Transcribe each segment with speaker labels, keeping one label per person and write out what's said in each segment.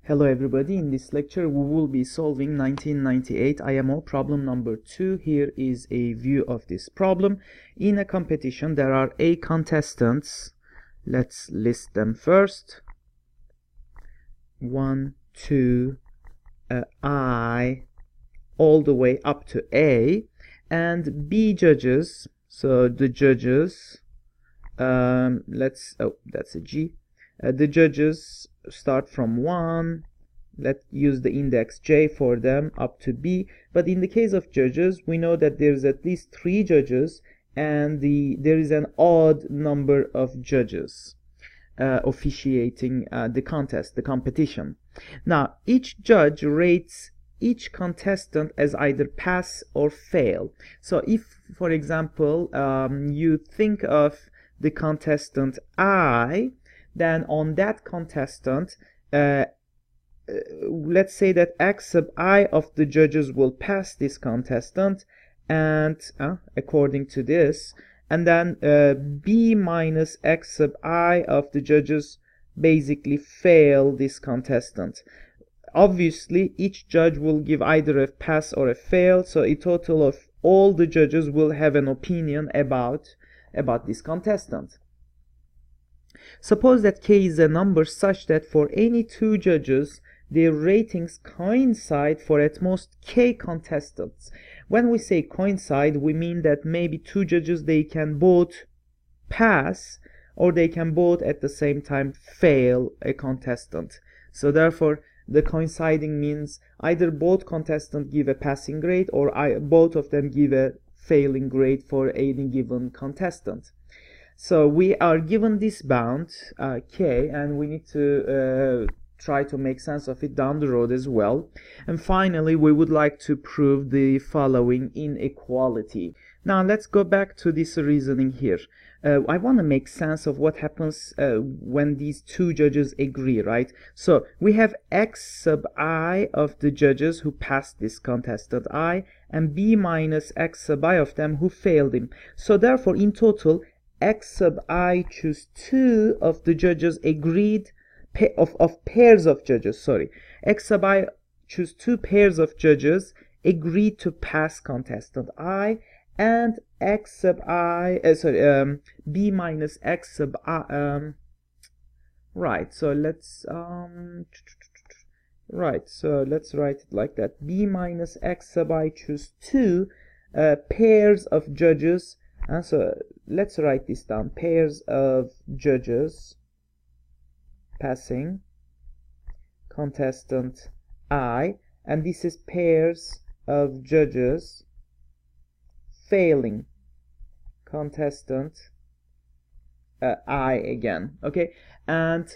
Speaker 1: Hello everybody, in this lecture we will be solving 1998 IMO problem number 2. Here is a view of this problem. In a competition there are 8 contestants. Let's list them first. 1, 2, I, all the way up to A, and B judges. So the judges, that's a G. The judges start from 1, let's use the index J for them, up to B. But in the case of judges, we know that there's at least 3 judges and there is an odd number of judges officiating the contest, the competition. Now, each judge rates each contestant as either pass or fail. So if, for example, you think of the contestant I, then on that contestant, let's say that x sub I of the judges will pass this contestant, and according to this, and then b minus x sub I of the judges basically fail this contestant. Obviously, each judge will give either a pass or a fail, so a total of all the judges will have an opinion about this contestant. Suppose that k is a number such that for any 2 judges, their ratings coincide for at most k contestants. When we say coincide, we mean that maybe 2 judges, they can both pass or they can both at the same time fail a contestant. So therefore, the coinciding means either both contestants give a passing grade or both of them give a failing grade for any given contestant. So we are given this bound k, and we need to try to make sense of it down the road as well. And finally, we would like to prove the following inequality. Now let's go back to this reasoning here. I want to make sense of what happens when these 2 judges agree, right? So we have x sub I of the judges who passed this contestant I, and b minus x sub I of them who failed him. So therefore, in total, x sub I choose 2 of the judges agreed, of pairs of judges, sorry. X sub I choose 2 pairs of judges agreed to pass contestant I, and x sub I, b minus x sub I, right, so let's, so let's write it like that. B minus x sub I choose 2 pairs of judges. So let's write this down. Pairs of judges passing contestant I, and this is pairs of judges failing contestant I again. Okay, and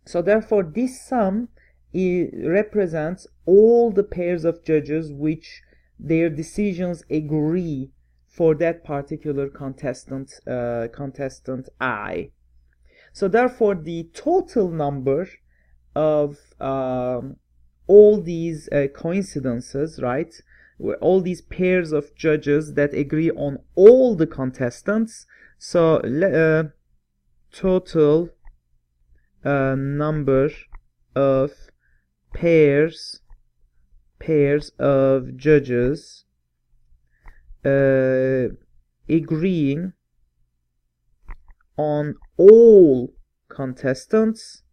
Speaker 1: so therefore this sum represents all the pairs of judges which their decisions agree for that particular contestant I. So therefore, the total number of all these coincidences, right, all these pairs of judges that agree on all the contestants, so total number of pairs of judges agreeing on all contestants.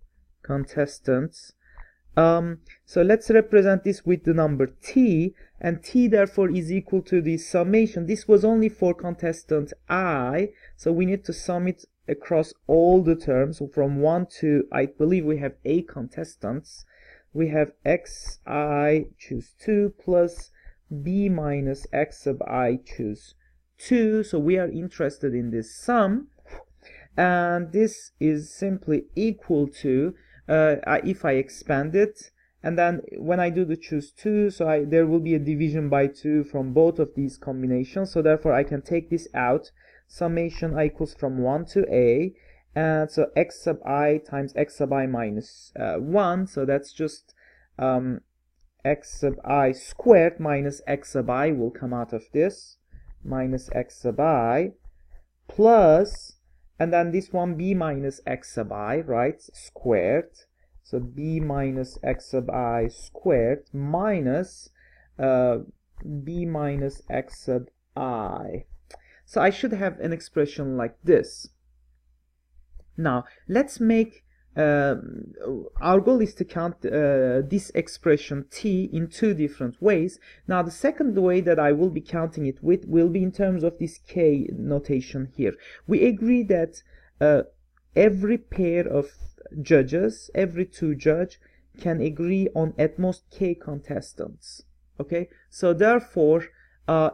Speaker 1: So let's represent this with the number t, and t therefore is equal to the summation. This was only for contestant I, so we need to sum it across all the terms. So from 1 to, I believe we have 8 contestants. We have x I choose 2 plus b minus x sub I choose 2. So we are interested in this sum, and this is simply equal to, if I expand it, and then when I do the choose 2, so there will be a division by 2 from both of these combinations. So therefore I can take this out. Summation I equals from 1 to a, and so x sub I times x sub I minus 1. So that's just x sub I squared minus x sub I will come out of this, minus x sub I, plus, and then this one b minus x sub I, right, squared. So b minus x sub I squared minus b minus x sub I. So I should have an expression like this. Now let's make our goal is to count this expression t in two different ways. Now the second way that I will be counting it with will be in terms of this k notation here. We agree that every pair of judges, every two judges, can agree on at most k contestants. Okay, so therefore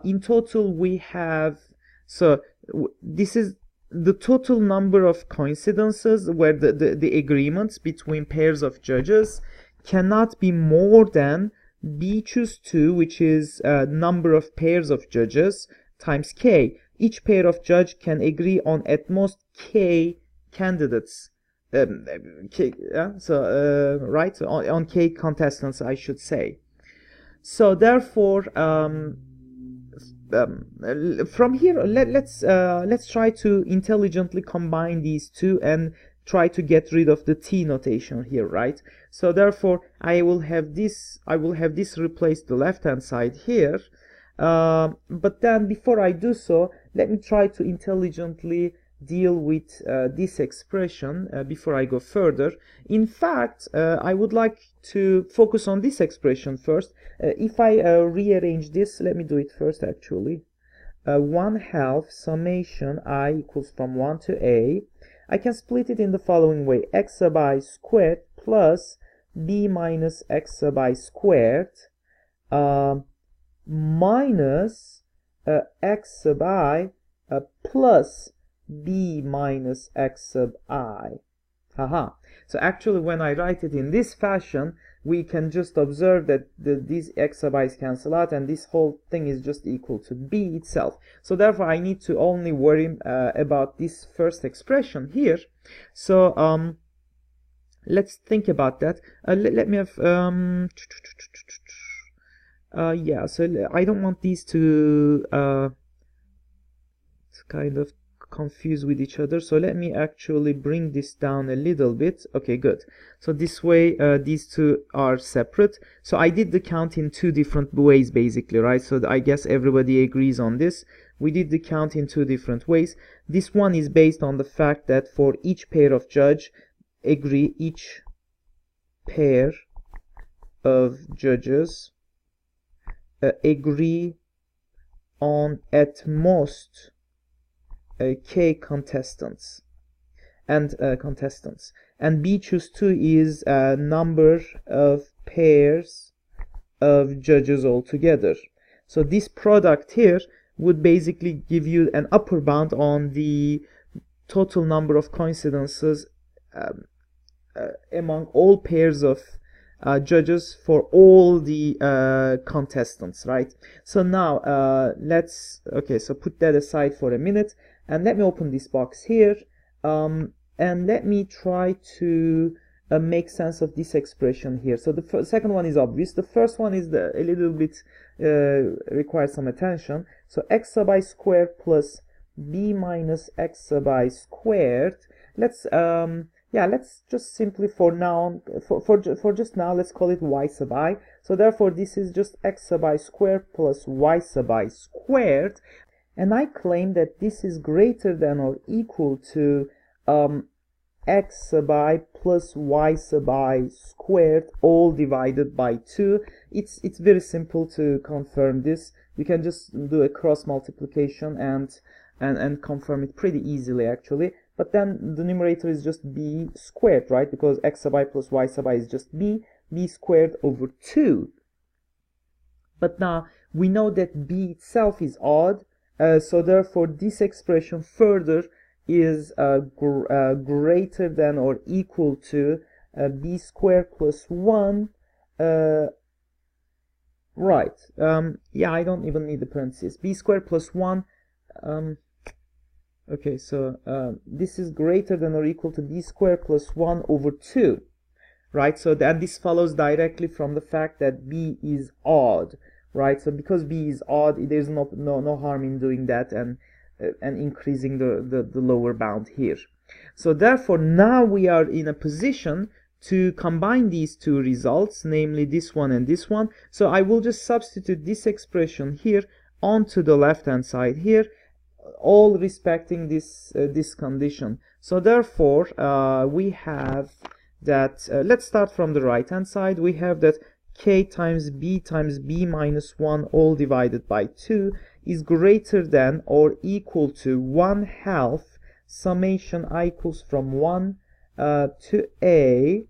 Speaker 1: in total we have, so this is the total number of coincidences where the agreements between pairs of judges cannot be more than b choose 2, which is number of pairs of judges, times k. Each pair of judge can agree on at most k candidates. Right, so on k contestants, I should say. So therefore from here let's try to intelligently combine these two and try to get rid of the t notation here, right? So therefore I will have this replace the left hand side here, but then before I do so, let me try to intelligently deal with this expression before I go further. In fact, I would like to focus on this expression first. If I rearrange this, let me do it first actually. 1/2 summation I equals from 1 to a. I can split it in the following way: x sub I squared plus b minus x sub I squared minus x sub I plus b minus x sub I. Haha. So actually when I write it in this fashion, we can just observe that these x sub i's cancel out and this whole thing is just equal to b itself. So therefore I need to only worry about this first expression here. So let's think about that. Let me have yeah, so I don't want these to kind of confused with each other, so let me actually bring this down a little bit. Okay, good. So this way these two are separate. So I did the count in two different ways basically, right? So I guess everybody agrees on this. We did the count in two different ways. This one is based on the fact that for each pair of judge each pair of judges agree on at most k contestants, and b choose 2 is a number of pairs of judges altogether. So this product here would basically give you an upper bound on the total number of coincidences among all pairs of judges for all the contestants, right? So now so put that aside for a minute and let me open this box here, and let me try to make sense of this expression here. So the second one is obvious. The first one is a little bit requires some attention. So x sub I squared plus b minus x sub I squared. Let's just simply for just now let's call it y sub I. So therefore this is just x sub I squared plus y sub I squared, and I claim that this is greater than or equal to x sub I plus y sub I squared all divided by 2. It's very simple to confirm this. We can just do a cross multiplication and confirm it pretty easily actually. But then the numerator is just b squared, right? Because x sub I plus y sub I is just b squared over 2. But now we know that b itself is odd, so therefore this expression further is greater than or equal to b squared plus 1. Right. Yeah, I don't even need the parentheses. B squared plus 1. Okay, so this is greater than or equal to b squared plus 1 over 2, right? So that this follows directly from the fact that b is odd, right? So because b is odd, there's no harm in doing that and increasing the lower bound here. So therefore now we are in a position to combine these two results, namely this one and this one. So I will just substitute this expression here onto the left hand side here, all respecting this this condition. So therefore we have that let's start from the right hand side. We have that k times b minus 1 all divided by 2 is greater than or equal to 1/2 summation I equals from 1 to a.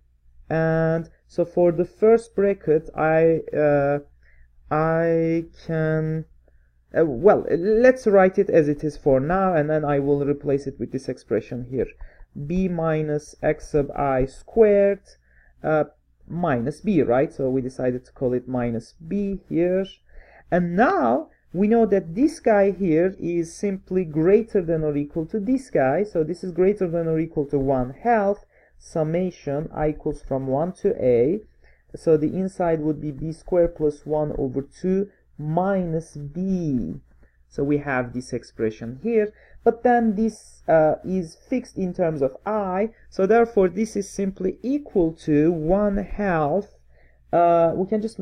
Speaker 1: And so for the first bracket I can well, let's write it as it is for now, and then I will replace it with this expression here, b minus x sub I squared minus b, right? So we decided to call it minus b here. And now we know that this guy here is simply greater than or equal to this guy. So this is greater than or equal to 1/2 summation I equals from 1 to a. So the inside would be b squared plus 1 over 2 minus b. So we have this expression here, but then this is fixed in terms of I, so therefore this is simply equal to 1/2. We can just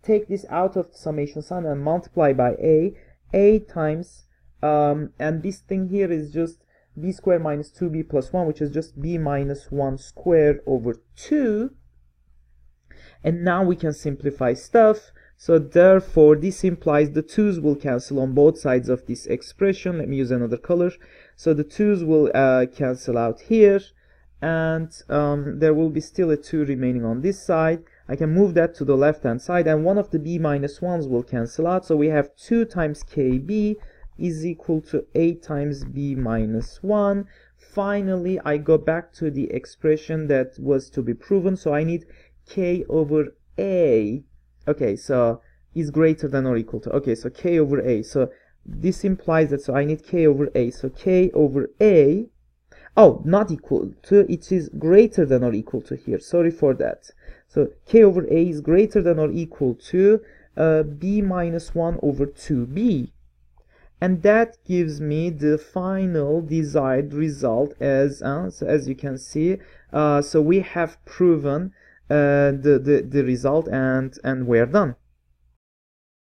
Speaker 1: take this out of the summation sign and multiply by a times and this thing here is just b squared minus 2b plus 1, which is just b minus 1 squared over 2. And now we can simplify stuff. So therefore this implies the 2's will cancel on both sides of this expression. Let me use another color. So the 2's will cancel out here, and there will be still a 2 remaining on this side. I can move that to the left hand side, and one of the b minus 1's will cancel out. So we have 2 times kb is equal to 8 times b minus 1. Finally, I go back to the expression that was to be proven. So I need k over a. Okay, so is greater than or equal to, okay, so k over a. So this implies that, so I need k over a. So k over a, oh, not equal to, it is greater than or equal to here. Sorry for that. So k over a is greater than or equal to b minus 1 over 2b. And that gives me the final desired result as, so as you can see, so we have proven the result, and we're done.